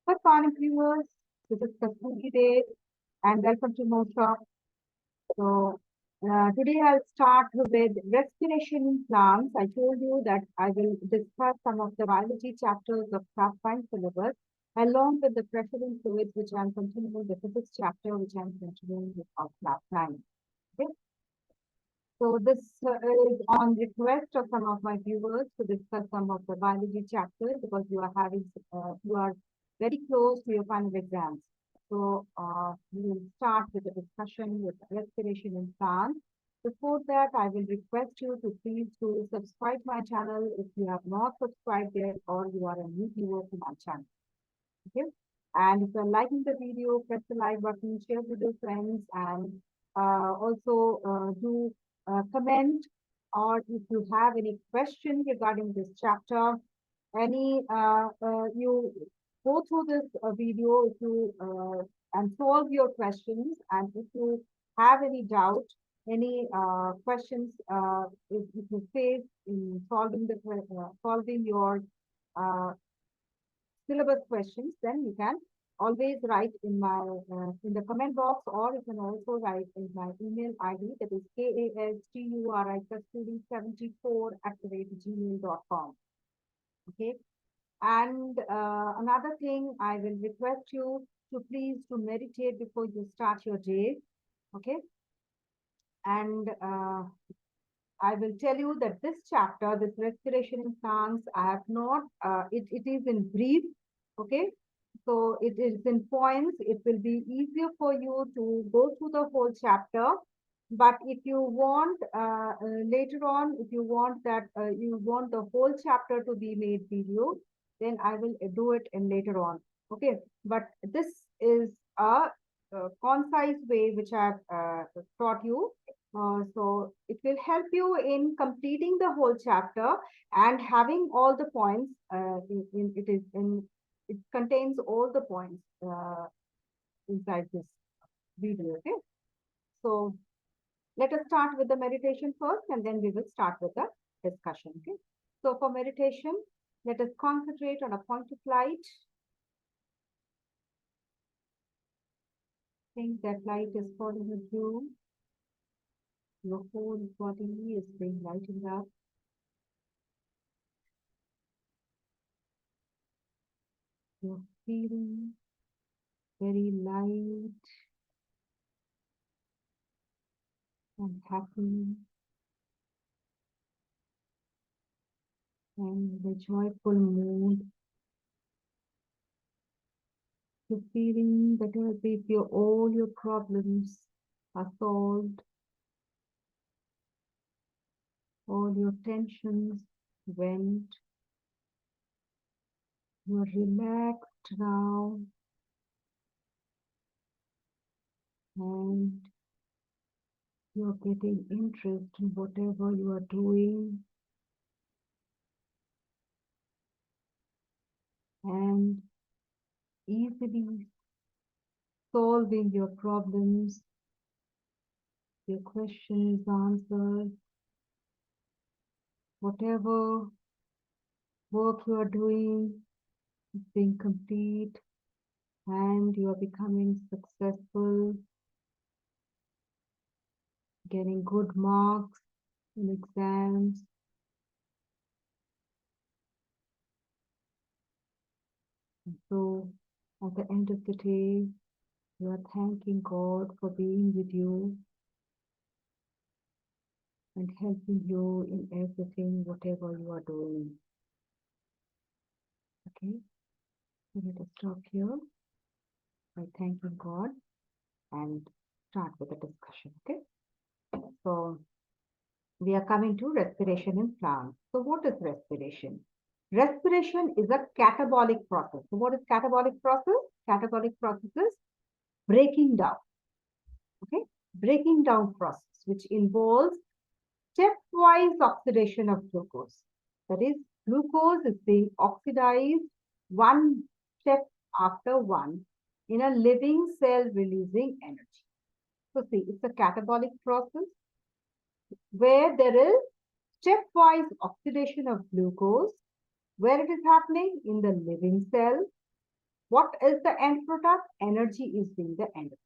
Good morning, viewers. This is Kasturi Day, and welcome to MouShauk. Today I'll start with respiration in plants. I told you that I will discuss some of the biology chapters of class 5 syllabus, along with the pressure in fluids, which I'm continuing the physics chapter, which I'm continuing with of class 9. Okay. So this is on request of some of my viewers to discuss some of the biology chapters because you are very close to your final exams. So we will start with the discussion with respiration in plants. Before that, I will request you to please to subscribe my channel if you have not subscribed yet or you are a new viewer to my channel. Okay. And if you're liking the video, press the like button, share with your friends, and also do comment, or if you have any question regarding this chapter, you go through this video if you and solve your questions, and if you have any doubt, any questions if you face in solving your syllabus questions, then you can always write in my in the comment box, or you can also write in my email ID, that is kasturi74@gmail.com. Okay. And another thing, I will request you to please to meditate before you start your day. Okay. And I will tell you that this chapter, this respiration in plants, I have not, it is in brief, okay? So it is in points. It will be easier for you to go through the whole chapter. But if you want later on, if you want that, you want the whole chapter to be made video, then I will do it in later on, okay? But this is a concise way which I have taught you. So it will help you in completing the whole chapter and having all the points. It contains all the points inside this video. Okay. So let us start with the meditation first, and then we will start with the discussion. Okay. So for meditation, let us concentrate on a point of light. Think that light is falling with you. Your whole body is being lightened up. You're feeling very light and happy and the joyful mood. You're feeling that as if all your problems are solved, all your tensions went. You're relaxed now, and you're getting interest in whatever you are doing, and easily solving your problems. Your question is answered. Whatever work you are doing is being complete, and you are becoming successful, getting good marks in exams. And so at the end of the day, you are thanking God for being with you and helping you in everything, whatever you are doing. Okay, so let us stop here by thanking God and start with the discussion. Okay, so we are coming to respiration in plants. So what is respiration? Respiration is a catabolic process. So what is catabolic process? Catabolic process is breaking down. Okay, breaking down process, which involves stepwise oxidation of glucose. That is, glucose is being oxidized one step after one in a living cell releasing energy. So see, it's a catabolic process where there is stepwise oxidation of glucose. Where it is happening? In the living cell. What is the end product? Energy is being the end product.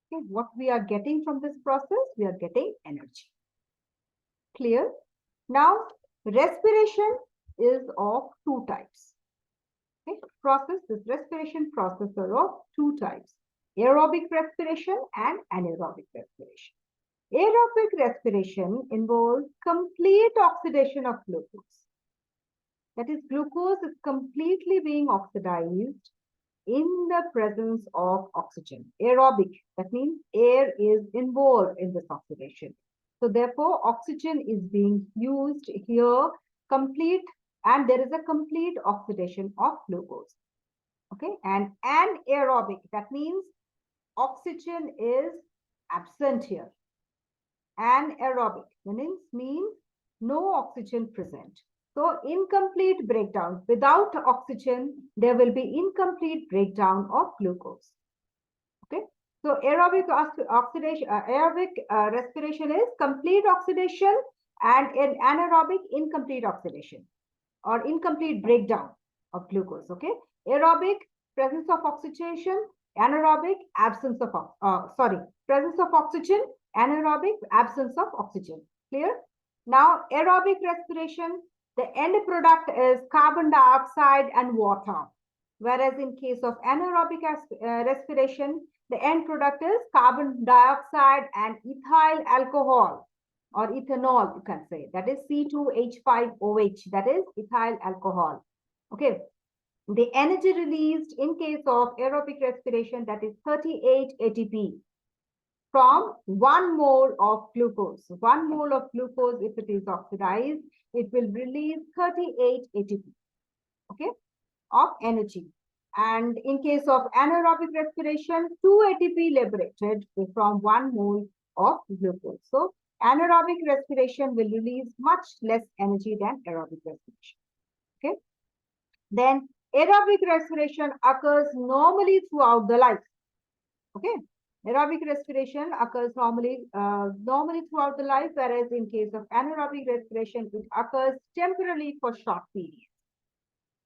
Okay, what we are getting from this process? We are getting energy. Clear? Now, respiration is of two types. Okay, this respiration process are of two types: aerobic respiration and anaerobic respiration. Aerobic respiration involves complete oxidation of glucose. That is, glucose is completely being oxidized in the presence of oxygen. Aerobic, that means air is involved in this oxidation. So therefore, oxygen is being used here complete, and there is a complete oxidation of glucose. Okay, and anaerobic, that means oxygen is absent here. Anaerobic means no oxygen present. So incomplete breakdown. Without oxygen, there will be incomplete breakdown of glucose. Okay. So aerobic oxidation, aerobic respiration is complete oxidation, and in anaerobic incomplete oxidation or incomplete breakdown of glucose. Okay. Aerobic presence of oxidation, anaerobic absence of presence of oxygen, anaerobic absence of oxygen. Clear? Now aerobic respiration, the end product is carbon dioxide and water. Whereas in case of anaerobic respiration, the end product is carbon dioxide and ethyl alcohol or ethanol, you can say. That is C2H5OH, that is ethyl alcohol. Okay. The energy released in case of aerobic respiration, that is 38 ATP from 1 mole of glucose. 1 mole of glucose, if it is oxidized, it will release 38 ATP, okay, of energy. And in case of anaerobic respiration, 2 ATP liberated from 1 mole of glucose. So anaerobic respiration will release much less energy than aerobic respiration. Okay. Then aerobic respiration occurs normally throughout the life. Okay. Aerobic respiration occurs normally throughout the life, whereas in case of anaerobic respiration, it occurs temporarily for short periods.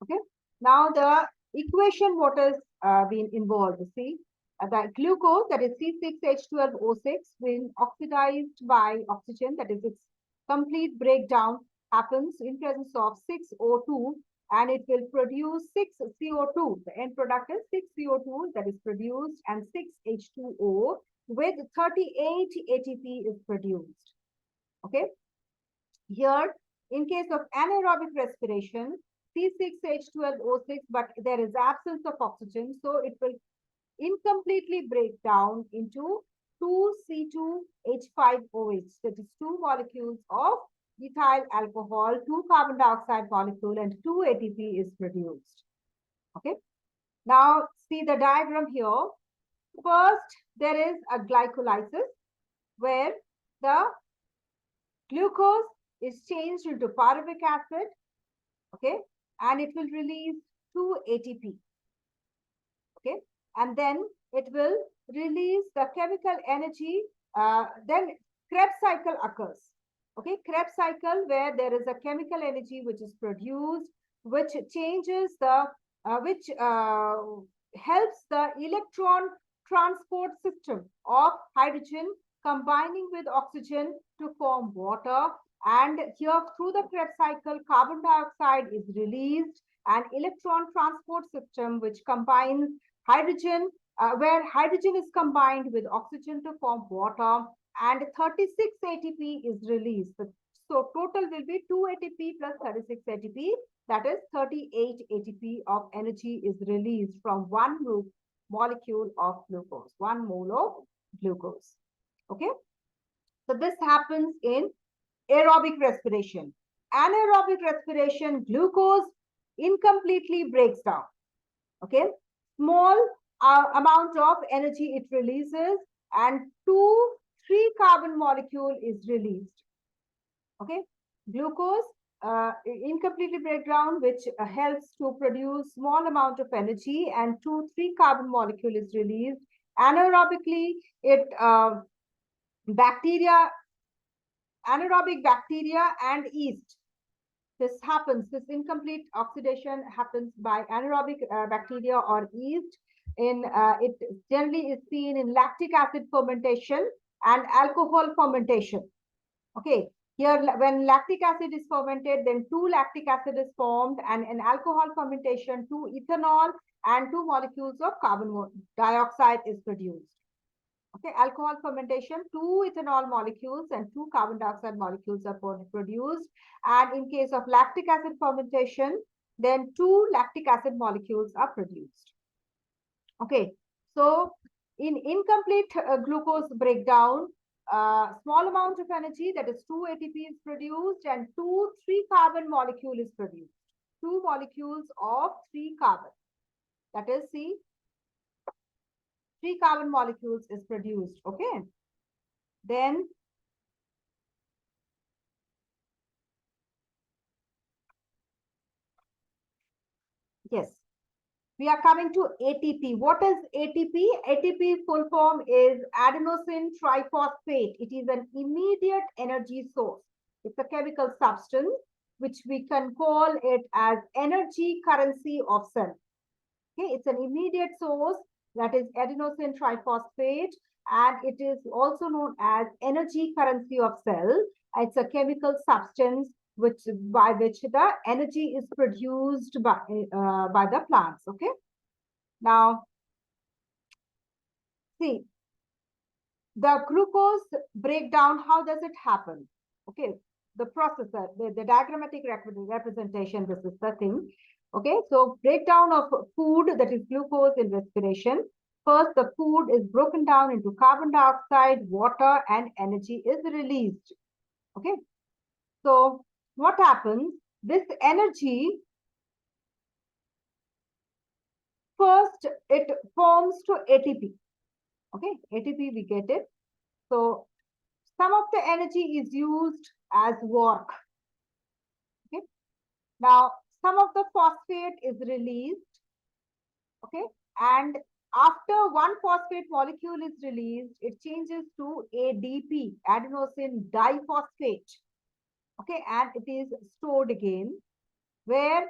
Okay. Now the equation what has been involved, see, the glucose, that is C6H12O6, when oxidized by oxygen, that is its complete breakdown happens in presence of 6O2, and it will produce 6CO2. The end product is 6CO2 that is produced, and 6H2O with 38 ATP is produced. Okay. Here, in case of anaerobic respiration, C6H12O6, but there is absence of oxygen, so it will incompletely break down into 2C2H5OH. That is 2 molecules of ethyl alcohol, 2 carbon dioxide molecule, and 2 ATP is produced. Okay. Now see the diagram here. First, there is a glycolysis where the glucose is changed into pyruvic acid. Okay. And it will release 2 ATP. Okay. And then it will release the chemical energy. Then Krebs cycle occurs. Okay, Krebs cycle where there is a chemical energy which is produced, which changes the, helps the electron transport system of hydrogen combining with oxygen to form water. And here through the Krebs cycle, carbon dioxide is released, and electron transport system which combines hydrogen, where hydrogen is combined with oxygen to form water, and 36 ATP is released. So total will be 2 ATP plus 36 ATP, that is 38 ATP of energy is released from 1 molecule of glucose, 1 mole of glucose. Okay. So this happens in aerobic respiration. Anaerobic respiration, glucose incompletely breaks down. Okay. Small amount of energy it releases, and 3 carbon molecule is released. Okay. Glucose incompletely breakdown, which helps to produce small amount of energy, and 3 carbon molecule is released. Anaerobically, it anaerobic bacteria and yeast, this incomplete oxidation happens by anaerobic bacteria or yeast. It generally is seen in lactic acid fermentation and alcohol fermentation. Okay, here when lactic acid is fermented, then 2 lactic acid is formed, and in alcohol fermentation, 2 ethanol and 2 molecules of carbon dioxide is produced. Okay, alcohol fermentation, 2 ethanol molecules and 2 carbon dioxide molecules are produced. And in case of lactic acid fermentation, then 2 lactic acid molecules are produced. Okay, so in incomplete glucose breakdown, small amount of energy, that is 2 ATP is produced and 2 3-carbon molecule is produced. 2 molecules of 3 carbon. That is, see, 3 carbon molecules is produced. Okay. Then yes, we are coming to ATP. What is ATP? ATP full form is adenosine triphosphate. It is an immediate energy source. It's a chemical substance which we can call it as energy currency of cell. Okay, it's an immediate source, that is adenosine triphosphate, and it is also known as energy currency of cell. It's a chemical substance by which the energy is produced by the plants. Okay. Now, see, the glucose breakdown, how does it happen? Okay, the processor, the diagrammatic representation, this is the thing. Okay, so breakdown of food, that is glucose in respiration. First, the food is broken down into carbon dioxide, water, and energy is released. Okay, so what happens? This energy, first, it forms to ATP. Okay, ATP, we get it. So some of the energy is used as work. Okay, now some of the phosphate is released. Okay, and after one phosphate molecule is released, it changes to ADP, adenosine diphosphate. Okay, and it is stored again, where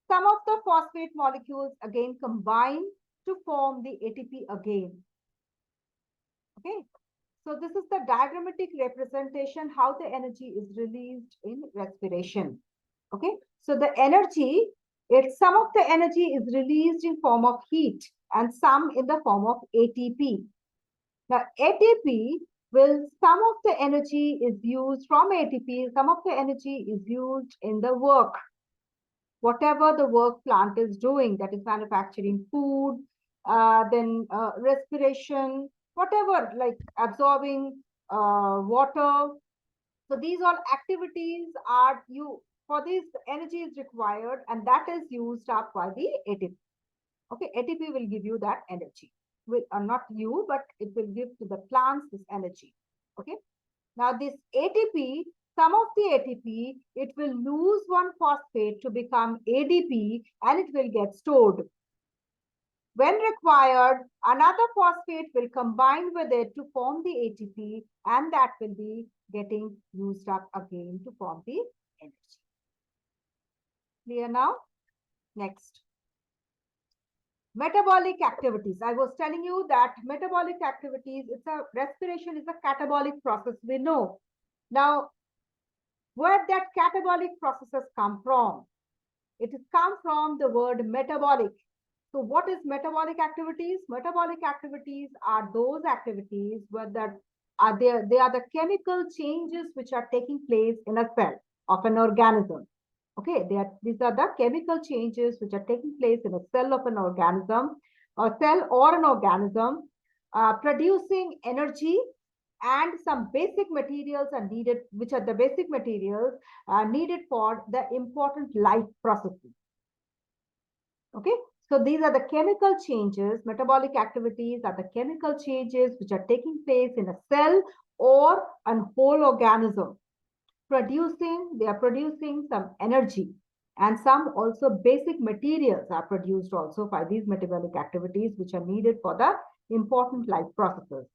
some of the phosphate molecules again combine to form the ATP again. Okay, so this is the diagrammatic representation how the energy is released in respiration. Okay, so the energy, some of the energy is released in form of heat and some in the form of ATP. Now ATP some of the energy is used from ATP, some of the energy is used in the work. Whatever the work plant is doing, that is manufacturing food, then respiration, whatever, like absorbing water. So these all activities are for this energy is required, and that is used up by the ATP. Okay, ATP will give you that energy. Not you, but it will give to the plants this energy. Okay, now this ATP, some of the ATP, it will lose one phosphate to become ADP, and it will get stored. When required, another phosphate will combine with it to form the ATP, and that will be getting used up again to form the energy. Clear now? Next. Metabolic activities. I was telling you that metabolic activities, respiration is a catabolic process, we know. Now, where that catabolic processes come from? It has come from the word metabolic. So what is metabolic activities? Metabolic activities are those activities where they are the chemical changes which are taking place in a cell of an organism. Okay, these are the chemical changes which are taking place in a cell of an organism, a cell or an organism, producing energy, and some basic materials are needed, which are the basic materials needed for the important life processes. Okay, so these are the chemical changes. Metabolic activities are the chemical changes which are taking place in a cell or a whole organism. They are producing some energy, and some also basic materials are produced also by these metabolic activities which are needed for the important life processes.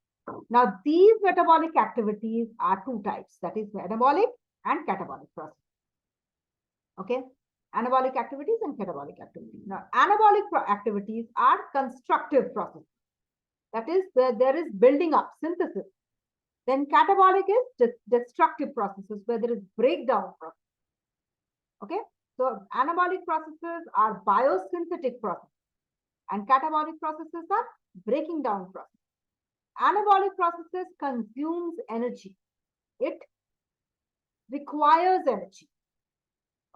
Now, these metabolic activities are two types, that is metabolic and catabolic process. Okay. Anabolic activities and catabolic activities. Now, anabolic activities are constructive processes. That is, where there is building up, synthesis. Then catabolic is destructive processes, where there is breakdown process. Okay. So anabolic processes are biosynthetic processes, and catabolic processes are breaking down processes. Anabolic processes consumes energy. It requires energy.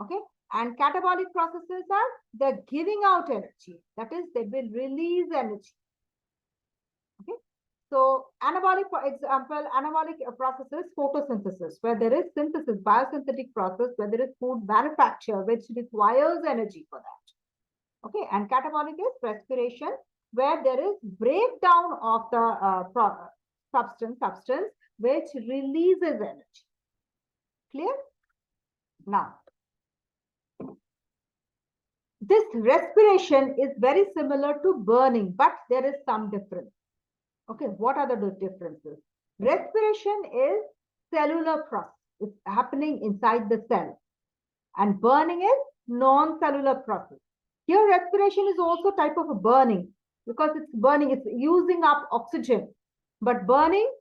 Okay. And catabolic processes are the giving out energy. That is, they will release energy. Okay. So anabolic, for example, anabolic processes, photosynthesis, where there is synthesis, biosynthetic process, where there is food manufacture, which requires energy for that. Okay. And catabolic is respiration, where there is breakdown of the substance, which releases energy. Clear? Now, this respiration is very similar to burning, but there is some difference. Okay, what are the differences? Respiration is cellular process. It's happening inside the cell. And burning is non-cellular process. Here, respiration is also type of a burning, because it's burning, it's using up oxygen. But burning,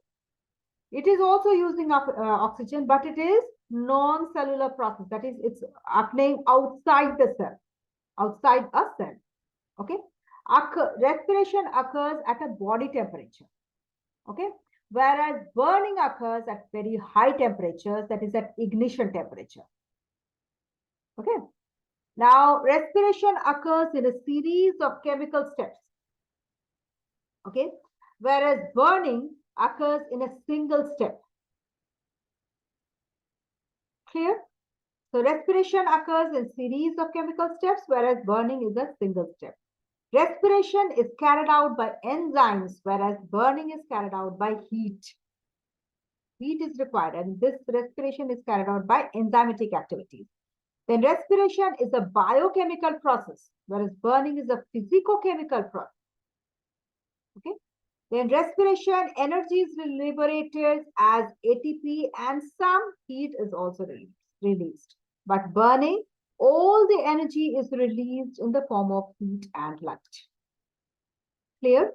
it is also using up oxygen, but it is non-cellular process. That is, it's happening outside the cell, outside a cell. Okay. Respiration occurs at a body temperature. Okay. Whereas burning occurs at very high temperatures, that is at ignition temperature. Okay. Now, respiration occurs in a series of chemical steps. Okay. Whereas burning occurs in a single step. Clear? So respiration occurs in series of chemical steps, whereas burning is a single step. Respiration is carried out by enzymes, whereas burning is carried out by heat. Heat is required, and this respiration is carried out by enzymatic activities. Then respiration is a biochemical process, whereas burning is a physicochemical process. Okay. Then respiration, energy is liberated as ATP, and some heat is also released. But burning, all the energy is released in the form of heat and light. Clear?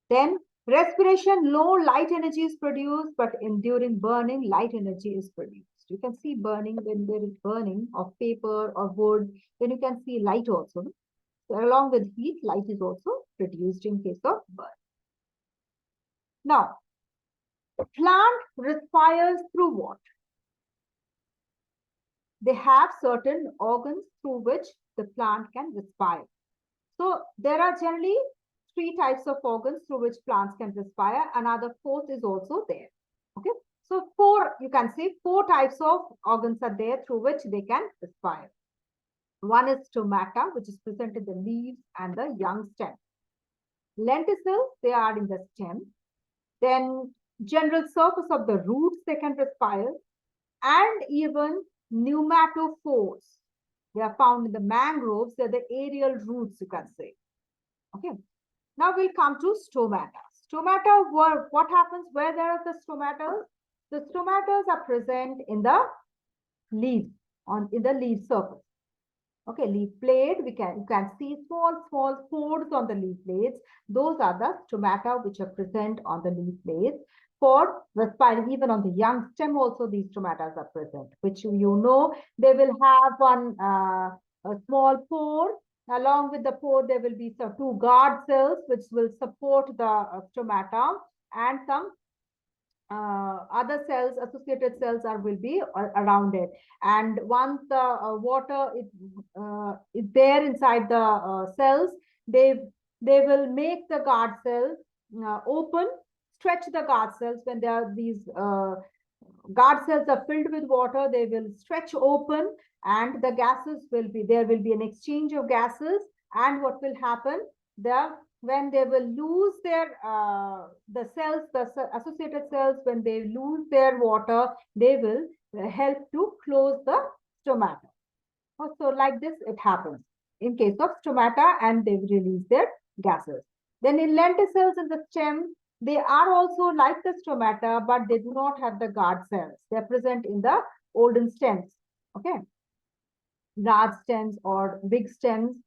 Then respiration, low light energy is produced, but during burning, light energy is produced. You can see burning when there is burning of paper or wood, then you can see light also. So along with heat, light is also produced in case of burn. Now, the plant respires through what? They have certain organs through which the plant can respire. So there are generally 3 types of organs through which plants can respire. Another 4th is also there. Okay. So 4, you can see 4 types of organs are there through which they can respire. One is stomata, which is present in the leaves and the young stem. Lenticels, they are in the stem. Then general surface of the roots, they can respire. And even pneumatophores. They are found in the mangroves. They're the aerial roots, you can say. Okay. Now we'll come to stomata. Stomata, what happens where there are the stomatas? The stomatas are present in the leaves, in the leaf surface. Okay, leaf blade, you can see small pores on the leaf blades. Those are the stomata which are present on the leaf blades. For respiring, even on the young stem also these stomata are present, which you know they will have one a small pore. Along with the pore, there will be some 2 guard cells which will support the stomata, and some other cells, associated cells will be around it. And once the water is there inside the cells, they will make the guard cells open, stretch the guard cells. When there are these guard cells are filled with water, they will stretch open, and the gases will be, there will be an exchange of gases. And what will happen? When they will lose their the cells, the associated cells, when they lose their water, they will help to close the stomata. So like this, it happens in case of stomata, and they release their gases. Then in lenticels in the stem, they are also like the stomata, but they do not have the guard cells. They are present in the olden stems. Okay. large stems or big stems,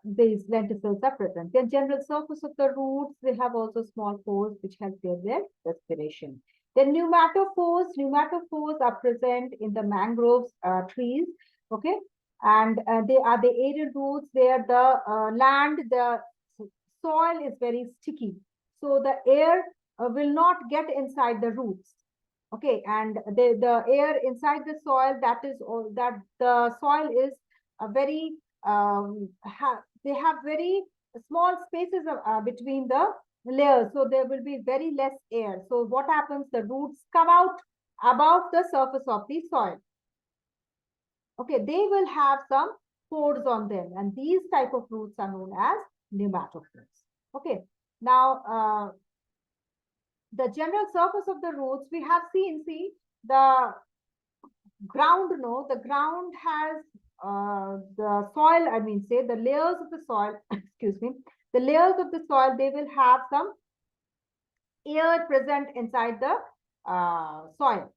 these lenticels are present. The general surface of the roots, they have also small pores which help their respiration. The pneumatophores are present in the mangroves trees, okay? And they are the aerial roots. They are the soil is very sticky. So the air will not get inside the roots. Okay, and the air inside the soil, that is all that the soil is a very they have very small spaces between the layers, so there will be very less air. So what happens, the roots come out above the surface of the soil. Okay, they will have some pores on them, and these type of roots are known as pneumatophores. Okay, now the general surface of the roots we have seen, see the ground, no, the ground has the soil, I mean, say the layers of the soil, excuse me, the layers of the soil, they will have some air present inside the soil.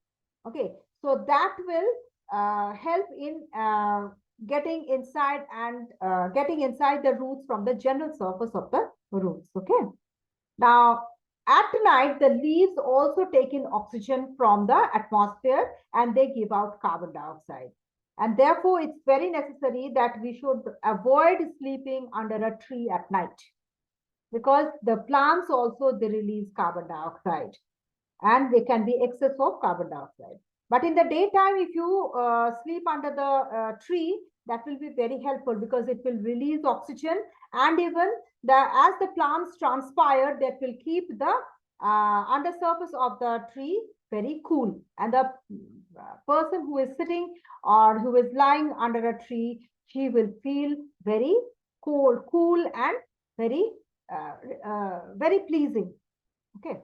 Okay, so that will help in getting inside and getting inside the roots from the general surface of the roots. Okay, now at night, the leaves also take in oxygen from the atmosphere and they give out carbon dioxide. And therefore, it's very necessary that we should avoid sleeping under a tree at night, because the plants also, they release carbon dioxide and there can be excess of carbon dioxide. But in the daytime, if you sleep under the tree, that will be very helpful because it will release oxygen, and even as the plants transpire, that will keep the undersurface of the tree very cool, and the person who is sitting or who is lying under a tree, he will feel very cool and very very pleasing. Okay.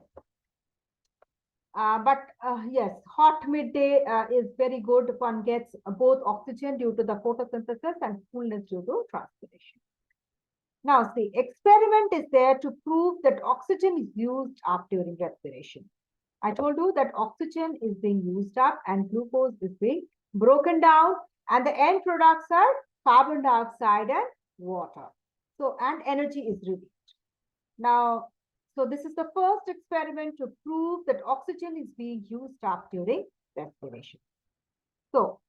Yes, hot midday is very good. One gets both oxygen due to the photosynthesis and coolness due to transpiration. Now, see, experiment is there to prove that oxygen is used up during respiration. I told you that oxygen is being used up and glucose is being broken down, and the end products are carbon dioxide and water. So, and energy is released. Now, so this is the first experiment to prove that oxygen is being used up during respiration. So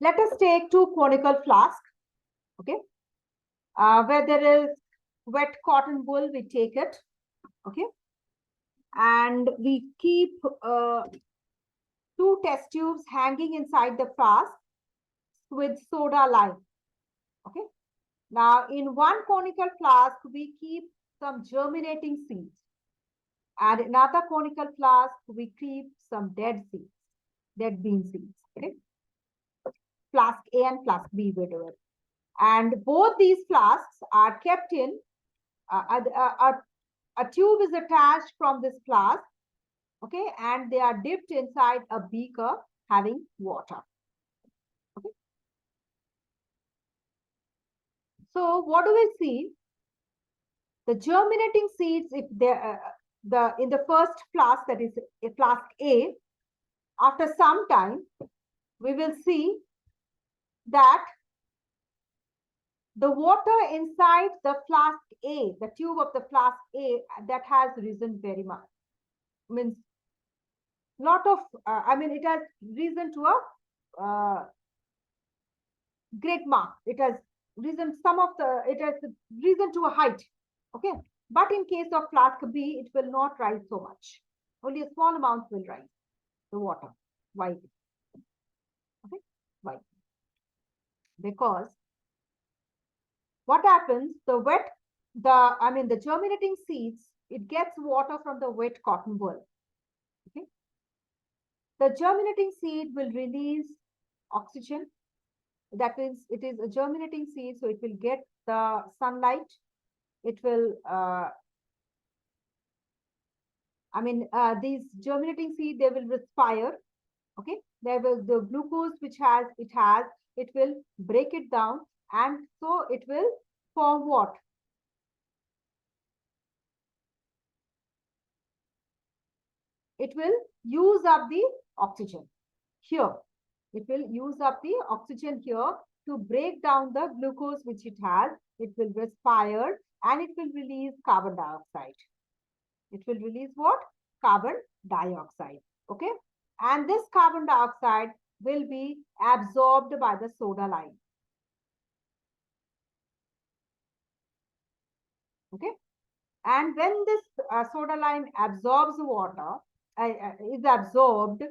let us take two conical flasks, okay, where there is wet cotton wool, we take it, okay, and we keep two test tubes hanging inside the flask with soda lime, okay. Now, in one conical flask, we keep some germinating seeds. And another conical flask, we keep some dead seeds, dead bean seeds. Okay? Flask A and flask B, we do it. And both these flasks are kept in, a tube is attached from this flask, okay, and they are dipped inside a beaker having water. Okay? So what do we see? The germinating seeds, if they're in the first flask, that is a flask A, after some time, we will see that the water inside the flask A, the tube of the flask A, that has risen very much. Means lot of, I mean, it has risen to a great mark. It has risen it has risen to a height. Okay. But in case of flask B, it will not rise so much. Only a small amount will rise, the water. Why? Okay. Why? Because what happens, the germinating seeds, it gets water from the wet cotton wool. Okay. The germinating seed will release oxygen. That means it is a germinating seed, so it will get the sunlight. It will, these germinating seed, they will respire. Okay. There will, the glucose which it will break it down, and so it will form what? It will use up the oxygen here. It will use up the oxygen here to break down the glucose which it has. It will respire and it will release carbon dioxide. It will release what? Carbon dioxide. Okay. And this carbon dioxide will be absorbed by the soda lime. Okay. And when this soda lime absorbs water, is absorbed,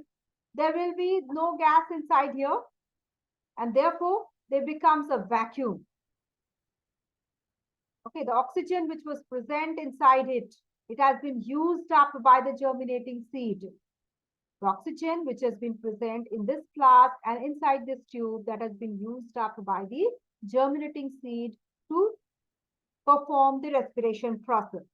there will be no gas inside here. And therefore, there becomes a vacuum. Okay, the oxygen which was present inside it, it has been used up by the germinating seed. The oxygen which has been present in this flask and inside this tube, that has been used up by the germinating seed to perform the respiration process.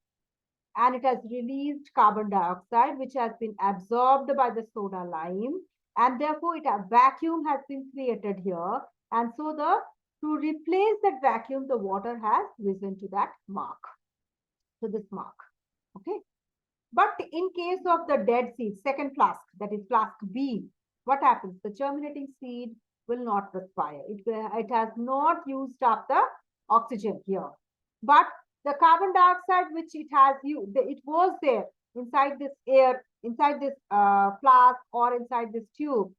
And it has released carbon dioxide which has been absorbed by the soda lime, and therefore a vacuum has been created here. And so to replace that vacuum, the water has risen to that mark, to this mark. Okay. But in case of the dead seed, second flask, that is flask B, what happens? The germinating seed will not respire. It has not used up the oxygen here. But the carbon dioxide which it has used, it was there inside this air, inside this flask or inside this tube.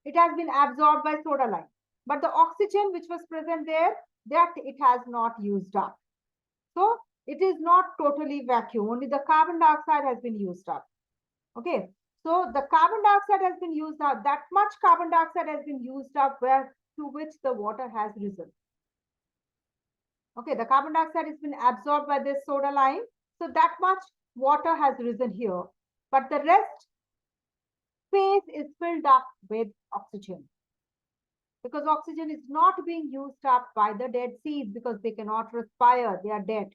It has been absorbed by soda lime. But the oxygen which was present there, that it has not used up. So it is not totally vacuum. Only the carbon dioxide has been used up. Okay. So the carbon dioxide has been used up. That much carbon dioxide has been used up where to which the water has risen. Okay, the carbon dioxide has been absorbed by this soda lime. So that much water has risen here. But the rest space is filled up with oxygen. Because oxygen is not being used up by the dead seeds because they cannot respire. They are dead.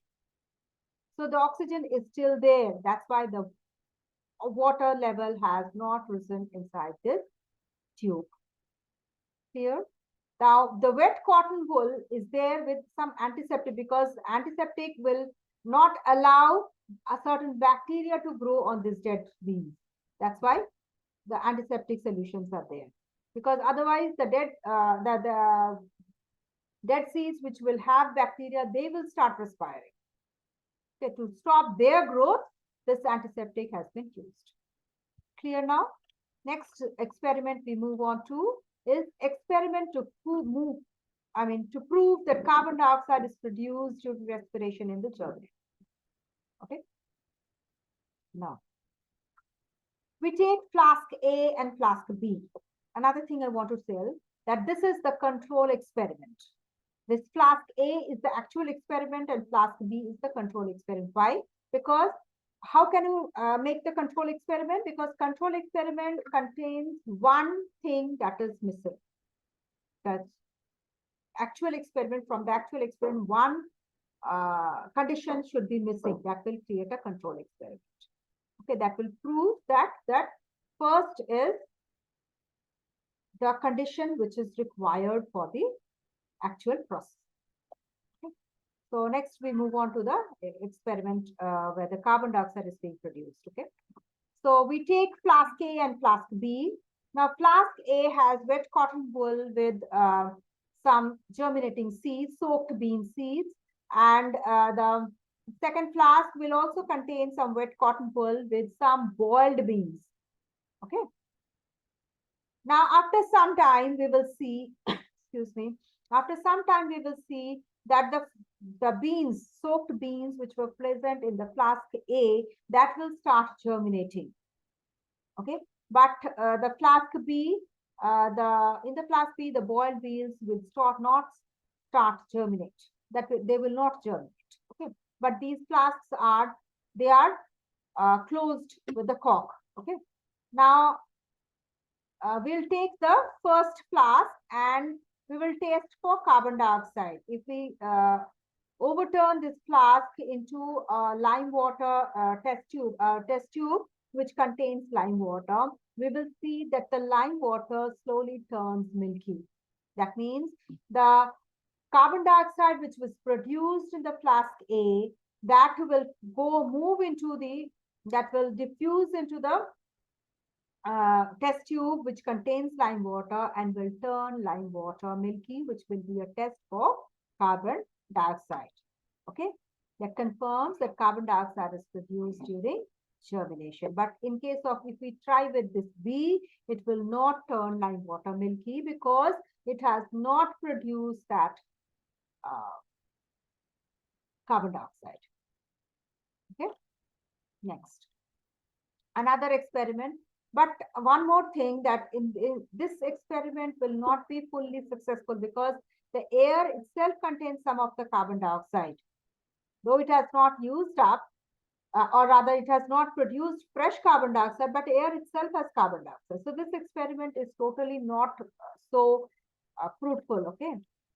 So the oxygen is still there. That's why the water level has not risen inside this tube. Clear? Now, the wet cotton wool is there with some antiseptic because antiseptic will not allow a certain bacteria to grow on this dead beans. That's why the antiseptic solutions are there. Because otherwise, the dead seeds which will have bacteria, they will start respiring. Okay, to stop their growth, this antiseptic has been used. Clear now? Next experiment we move on to is experiment to prove that carbon dioxide is produced due to respiration in the germination. Okay. Now, we take flask A and flask B. Another thing I want to say that this is the control experiment. This flask A is the actual experiment and flask B is the control experiment. Why? Because how can you make the control experiment? Because control experiment contains one thing that is missing. That's actual experiment. From the actual experiment, one condition should be missing. That will create a control experiment. Okay, that will prove that first is the condition which is required for the actual process. Okay. So next we move on to the experiment where the carbon dioxide is being produced. Okay. So we take flask A and flask B. Now flask A has wet cotton wool with some germinating seeds, soaked bean seeds, and the second flask will also contain some wet cotton wool with some boiled beans. Okay. Now after some time we will see, excuse me, after some time we will see that the beans, soaked beans which were present in the flask A, that will start germinating. Okay, but the flask B, in the flask B, the boiled beans will not start germinate. They will not germinate. Okay, but these flasks are closed with the cork. Okay, now we'll take the first flask and we will test for carbon dioxide. If we overturn this flask into a lime water test tube which contains lime water, we will see that the lime water slowly turns milky. That means the carbon dioxide which was produced in the flask A, that will diffuse into the test tube which contains lime water and will turn lime water milky, which will be a test for carbon dioxide. Okay, that confirms that carbon dioxide is produced during germination. But in case of if we try with this B, it will not turn lime water milky because it has not produced that carbon dioxide. Okay, next. Another experiment. But one more thing, that in this experiment will not be fully successful because the air itself contains some of the carbon dioxide. Though it has not used up, or rather it has not produced fresh carbon dioxide, but air itself has carbon dioxide. So this experiment is totally not so fruitful. Okay.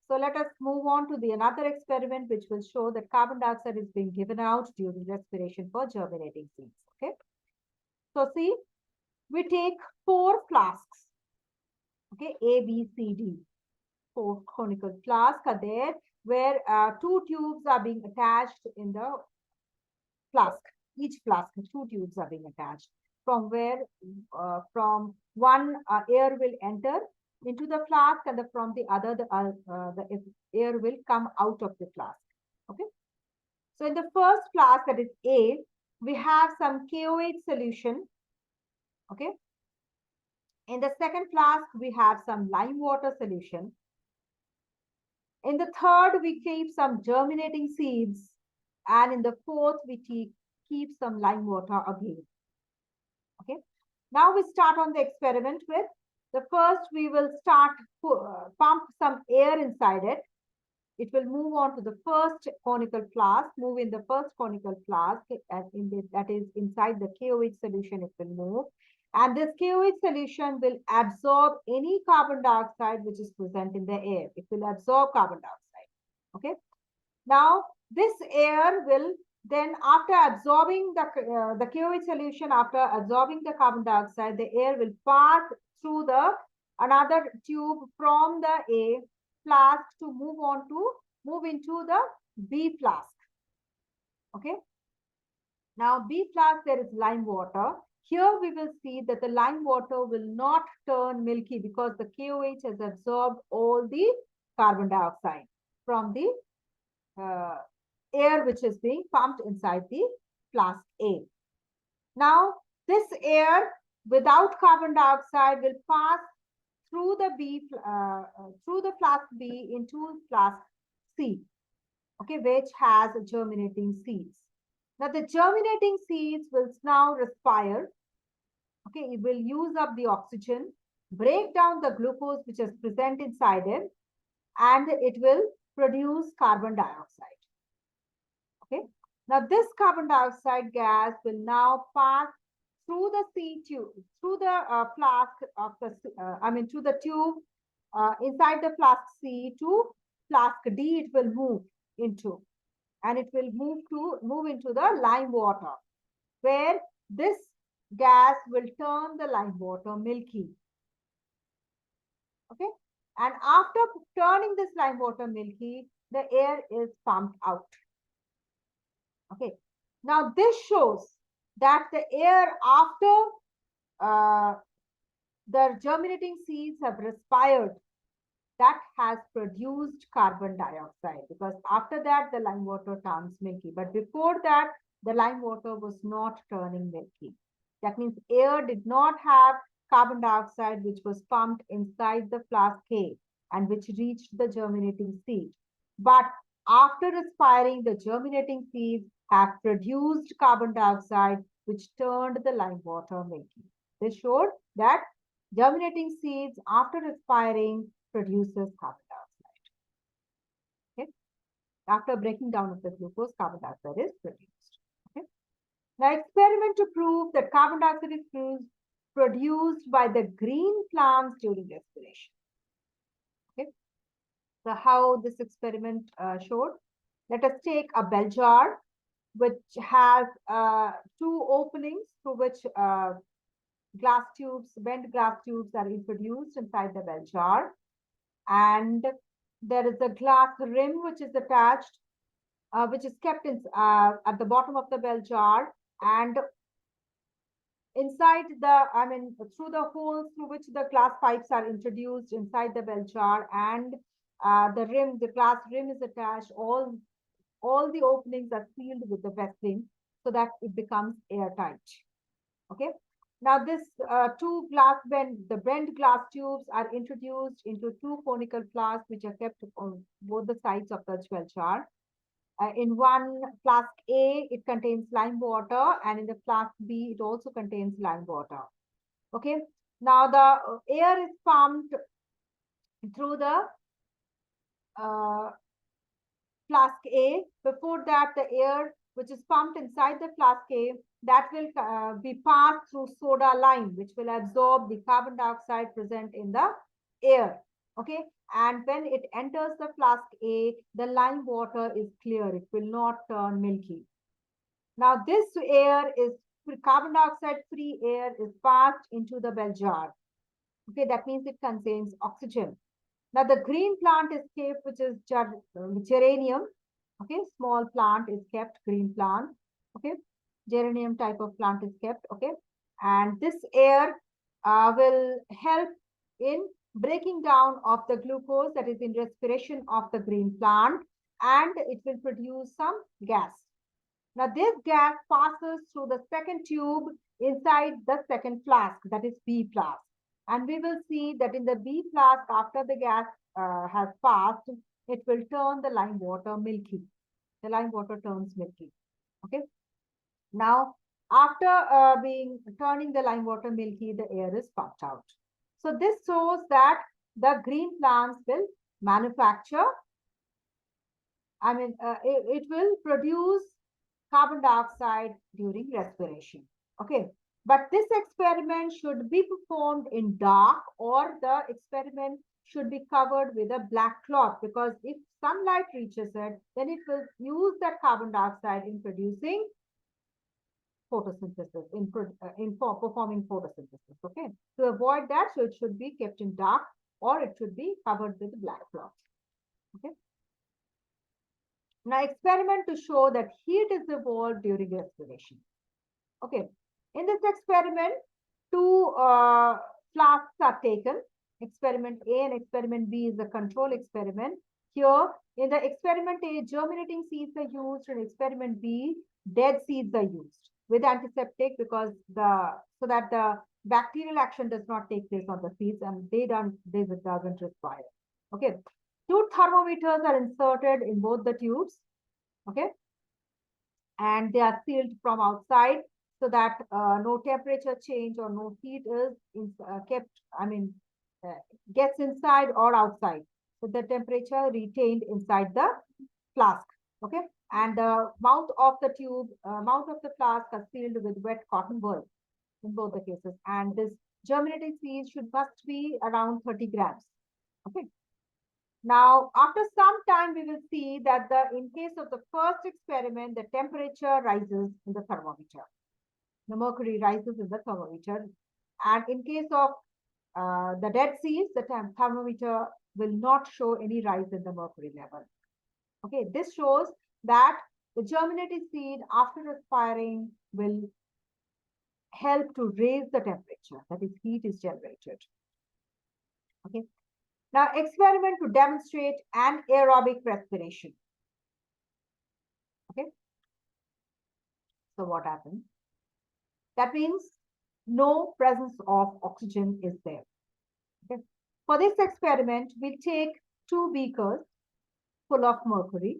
So let us move on to the another experiment which will show that carbon dioxide is being given out during respiration for germinating seeds. Okay. So see, we take 4 flasks. Okay, A, B, C, D. 4 conical flasks are there where 2 tubes are being attached in the flask. Each flask, 2 tubes are being attached. From where, from one air will enter into the flask, and from the other, the air will come out of the flask. Okay. So in the first flask, that is A, we have some KOH solution. Okay. In the second flask, we have some lime water solution. In the third, we keep some germinating seeds. And in the fourth, we keep some lime water again. Okay. Now we start on the experiment with the first, we will start pump some air inside it. It will move on to the first conical flask, move in the first conical flask, that is inside the KOH solution, it will move. And this KOH solution will absorb any carbon dioxide which is present in the air. It will absorb carbon dioxide. Okay. Now, this air will then, after absorbing the KOH solution, after absorbing the carbon dioxide, the air will pass through the another tube from the A flask to move into the B flask. Okay. Now, B flask, there is lime water. Here we will see that the lime water will not turn milky because the KOH has absorbed all the carbon dioxide from the air which is being pumped inside the flask A. Now, this air without carbon dioxide will pass through the flask B into flask C, okay, which has germinating seeds. Now, the germinating seeds will now respire. Okay, it will use up the oxygen, break down the glucose which is present inside it, and it will produce carbon dioxide. Okay. Now, this carbon dioxide gas will now pass through the C tube, through the flask of the, through the tube inside the flask C to flask D. It will move into, and it will move into the lime water, where this gas will turn the lime water milky. Okay. And after turning this lime water milky, the air is pumped out. Okay. Now, this shows that the air after the germinating seeds have respired, that has produced carbon dioxide, because after that the lime water turns milky. But before that, the lime water was not turning milky. That means air did not have carbon dioxide which was pumped inside the flask A and which reached the germinating seed. But after respiring, the germinating seeds have produced carbon dioxide which turned the lime water milky. This showed that germinating seeds after respiring produces carbon dioxide. Okay. After breaking down of the glucose, carbon dioxide is produced. Okay. Now, experiment to prove that carbon dioxide is produced by the green plants during respiration. Okay. So, how this experiment showed? Let us take a bell jar which has 2 openings through which glass tubes, bent glass tubes are introduced inside the bell jar. And there is a glass rim which is attached, which is kept in, at the bottom of the bell jar. And inside the, through the holes through which the glass pipes are introduced inside the bell jar, and the glass rim is attached. All the openings are sealed with the vesting so that it becomes airtight. Okay. Now this the bent glass tubes are introduced into two conical flasks which are kept on both the sides of the well jar. In one flask A, it contains lime water, and in the flask B, it also contains lime water. Okay. Now the air is pumped through the flask A. Before that, the air which is pumped inside the flask A, that will be passed through soda lime, which will absorb the carbon dioxide present in the air. Okay. And when it enters the flask A, the lime water is clear. It will not turn milky. Now this air is carbon dioxide free air is passed into the bell jar. Okay. That means it contains oxygen. Now the green plant is kept, which is geranium. Okay, small plant is kept, green plant. Okay, geranium type of plant is kept. Okay, and this air will help in breaking down of the glucose that is in respiration of the green plant, and it will produce some gas. Now this gas passes through the second tube inside the second flask, that is B flask. And we will see that in the B flask, after the gas has passed, it will turn the lime water milky. The lime water turns milky. Okay. Now, after turning the lime water milky, the air is pumped out. So this shows that the green plants will manufacture, it will produce carbon dioxide during respiration. Okay. But this experiment should be performed in dark, or the experiment should be covered with a black cloth, because if sunlight reaches it, then it will use that carbon dioxide in producing photosynthesis, in performing photosynthesis. Okay. To avoid that, so it should be kept in dark, or it should be covered with a black cloth. Okay. Now, experiment to show that heat is evolved during respiration. Okay. In this experiment, two flasks are taken. Experiment A and experiment B is the control experiment. Here, in the experiment A, germinating seeds are used. In experiment B, dead seeds are used with antiseptic, because so that the bacterial action does not take place on the seeds, and it doesn't respire. Okay. Two thermometers are inserted in both the tubes. Okay. And they are sealed from outside, so that no temperature change or no heat is gets inside or outside. So the temperature retained inside the flask. Okay. And the mouth of the flask are sealed with wet cotton wool in both the cases. And this germinating seed must be around 30 grams. Okay. Now, after some time, we will see that in case of the first experiment, the temperature rises in the thermometer. The mercury rises in the thermometer. And in case of the dead seeds, the thermometer will not show any rise in the mercury level. Okay, this shows that the germinating seed, after respiring, will help to raise the temperature, that is, heat is generated. Okay. Now, experiment to demonstrate anaerobic respiration. Okay. So what happens? That means no presence of oxygen is there. Okay. For this experiment, we take two beakers full of mercury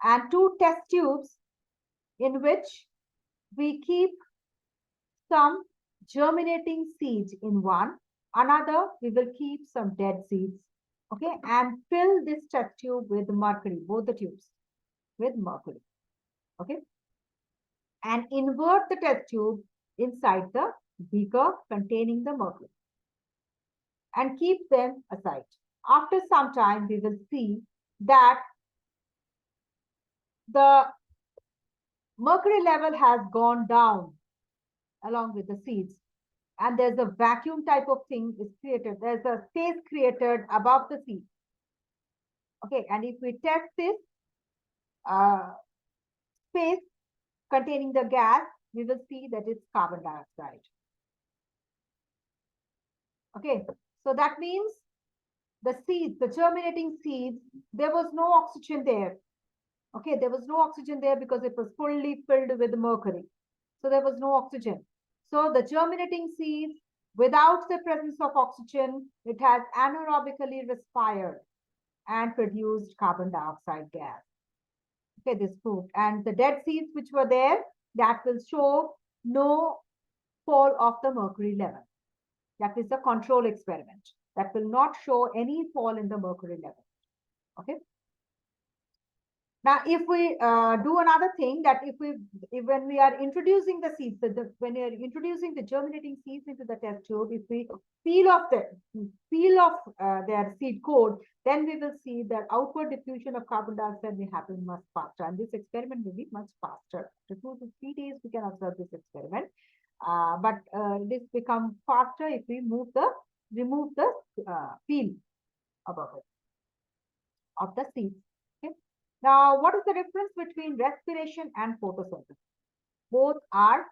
and two test tubes in which we keep some germinating seeds in one. Another, we will keep some dead seeds. Okay. And fill this test tube with mercury, both the tubes with mercury. Okay. And invert the test tube inside the beaker containing the mercury, and keep them aside. After some time, we will see that the mercury level has gone down along with the seeds, and there's a vacuum type of thing is created. There's a space created above the seeds. Okay, and if we test this space containing the gas, we will see that it's carbon dioxide. Okay, so that means the seeds, the germinating seeds, there was no oxygen there. Okay, there was no oxygen there because it was fully filled with mercury. So there was no oxygen. So the germinating seeds, without the presence of oxygen, it has anaerobically respired and produced carbon dioxide gas. Okay, this fruit. And the dead seeds which were there, that will show no fall of the mercury level. That is the control experiment. That will not show any fall in the mercury level. Okay. Now, if we do another thing, that when we are introducing the seeds, when we are introducing the germinating seeds into the test tube, if we peel off their seed coat, then we will see that outward diffusion of carbon dioxide may happen much faster, and this experiment will be much faster. After 2 to 3 days, we can observe this experiment, but this becomes faster if we remove the peel above it of the seeds. Okay. Now, what is the difference between respiration and photosynthesis? Both are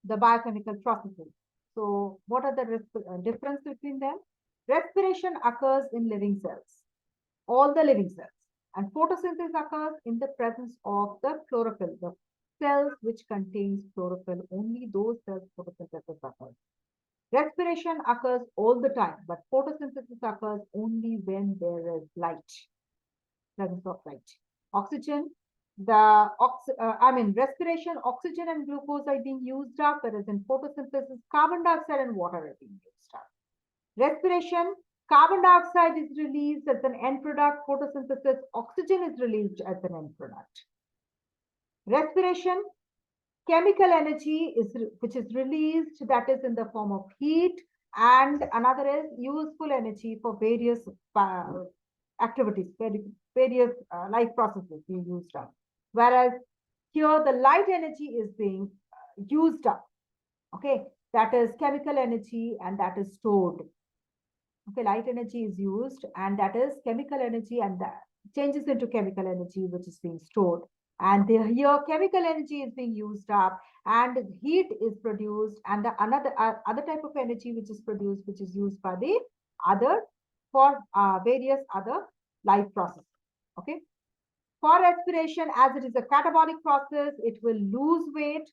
the biochemical processes. So, what are the difference between them? Respiration occurs in living cells, all the living cells, and photosynthesis occurs in the presence of the chlorophyll, the cells which contains chlorophyll. Only those cells photosynthesis occurs. Respiration occurs all the time, but photosynthesis occurs only when there is light, presence of light. Oxygen, respiration, oxygen and glucose are being used up, whereas in photosynthesis, carbon dioxide and water are being used up. Respiration, carbon dioxide is released as an end product. Photosynthesis, oxygen is released as an end product. Respiration, chemical energy which is released, that is in the form of heat, and another is useful energy for various activities, various life processes being used up. Whereas here the light energy is being used up. Okay, that is chemical energy and that is stored. Okay, light energy is used and that is chemical energy, and that changes into chemical energy which is being stored. And here chemical energy is being used up and heat is produced, and the other type of energy which is produced, which is used by the other for various other life processes. Okay. For respiration, as it is a catabolic process, it will lose weight.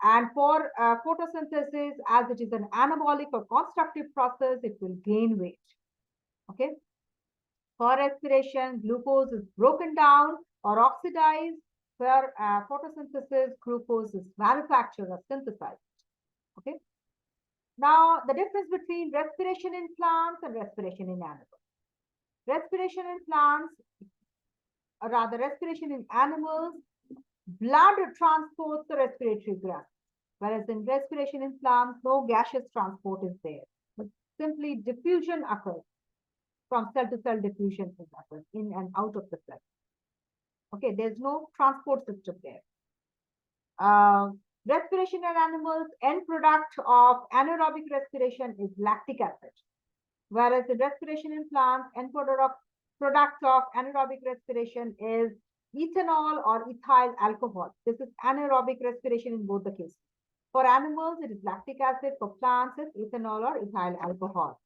And for photosynthesis, as it is an anabolic or constructive process, it will gain weight. Okay. For respiration, glucose is broken down or oxidized. For photosynthesis, glucose is manufactured or synthesized. Okay. Now, the difference between respiration in plants and respiration in animals. Respiration in plants, or rather respiration in animals, blood transports the respiratory gas, whereas in respiration in plants, no gaseous transport is there, but simply diffusion occurs. From cell to cell diffusion occurs in and out of the cell. Okay, there's no transport system there. Respiration in animals, end product of anaerobic respiration is lactic acid, whereas in respiration in plants, end product of anaerobic respiration is ethanol or ethyl alcohol. This is anaerobic respiration in both the cases. For animals, it is lactic acid. For plants, it's ethanol or ethyl alcohol.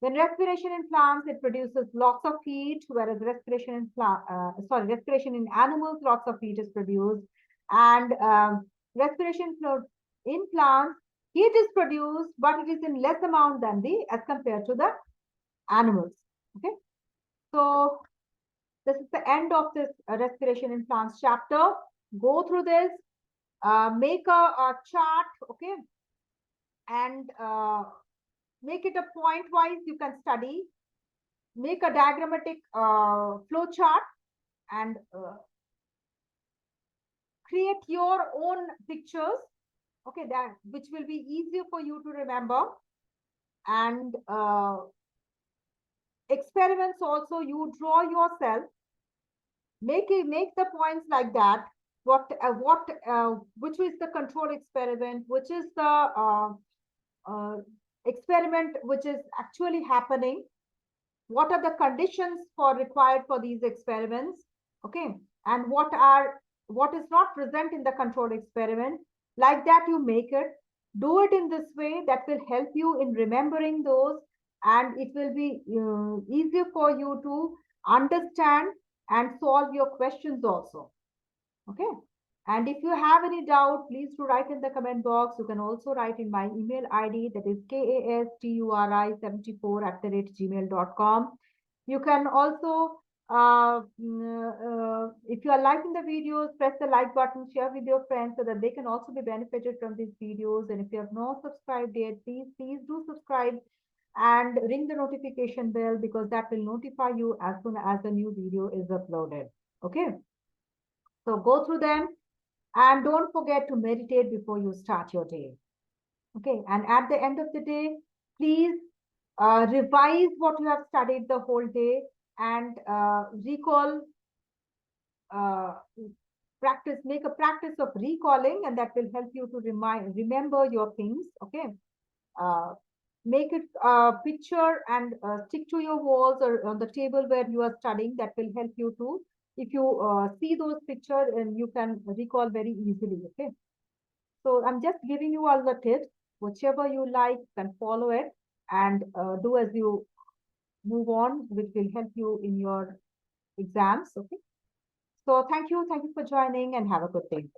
When respiration in plants, it produces lots of heat, whereas respiration in animals, lots of heat is produced. And respiration in plants, heat is produced, but it is in less amount than as compared to the animals. Okay. So this is the end of this respiration in plants chapter. Go through this, make a chart, okay, and make it a point wise. You can study, make a diagrammatic flow chart, and create your own pictures, okay, that which will be easier for you to remember. And experiments also, you draw yourself, make the points like that. Which is the control experiment, which is the experiment which is actually happening, what are the conditions required for these experiments, okay, and what are what is not present in the control experiment. Like that, you make it. Do it in this way. That will help you in remembering those, and it will be easier for you to understand and solve your questions also. Okay. And if you have any doubt, please do write in the comment box. You can also write in my email ID, that is kasturi74@gmail.com. You can also, if you are liking the videos, press the like button, share with your friends so that they can also be benefited from these videos. And if you have not subscribed yet, please do subscribe and ring the notification bell, because that will notify you as soon as the new video is uploaded. Okay. So go through them, and don't forget to meditate before you start your day. Okay. And at the end of the day, please revise what you have studied the whole day, and recall, uh, practice, make a practice of recalling, and that will help you to remember your things. Okay. Uh, make it a picture and stick to your walls or on the table where you are studying. That will help you to, if you see those pictures, and you can recall very easily. Okay. So I'm just giving you all the tips. Whichever you like, you can follow it, and do as you move on, which will help you in your exams. Okay. So thank you for joining, and have a good day.